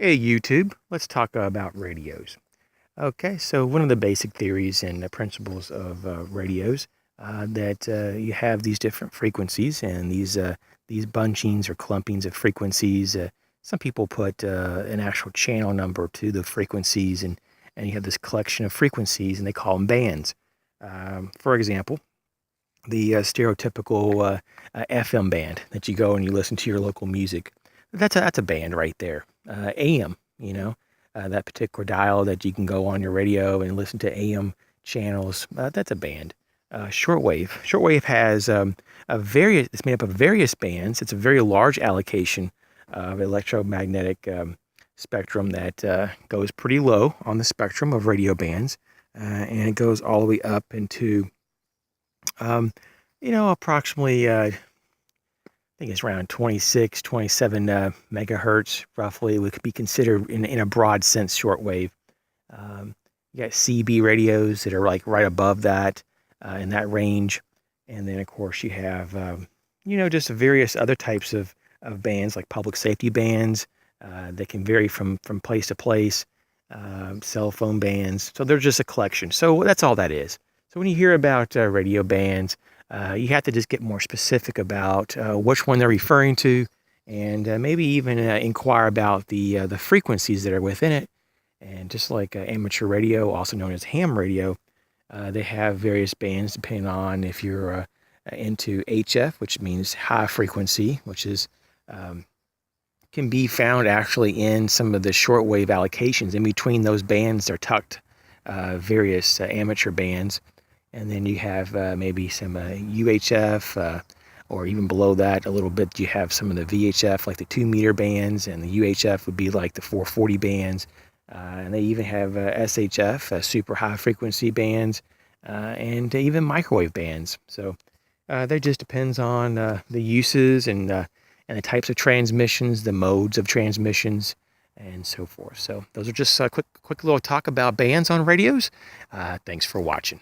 Hey YouTube, let's talk about radios. Okay, so one of the basic theories and the principles of radios that you have these different frequencies and these bunchings or clumpings of frequencies. Some people put an actual channel number to the frequencies, and you have this collection of frequencies, and they call them bands. For example, the stereotypical FM band that you go and you listen to your local music. That's a band right there. AM, that particular dial that you can go on your radio and listen to AM channels. That's a band. Shortwave has it's made up of various bands. It's a very large allocation of electromagnetic spectrum that goes pretty low on the spectrum of radio bands, and it goes all the way up into approximately, I think it's around 26, 27 megahertz, roughly, would be considered in a broad sense shortwave. You got CB radios that are like right above that, in that range. And then, of course, you have, just various other types of bands, like public safety bands that can vary from place to place, cell phone bands. So they're just a collection. So that's all that is. So when you hear about radio bands, you have to just get more specific about which one they're referring to, and maybe even inquire about the frequencies that are within it. And just like amateur radio, also known as ham radio, they have various bands depending on if you're into HF, which means high frequency, which is can be found actually in some of the shortwave allocations. In between those bands are tucked various amateur bands. And then you have maybe some UHF, or even below that a little bit, you have some of the VHF, like the 2-meter bands, and the UHF would be like the 440 bands. And they even have SHF, super high frequency bands, and even microwave bands. So that just depends on the uses and the types of transmissions, the modes of transmissions, and so forth. So those are just a quick little talk about bands on radios. Thanks for watching.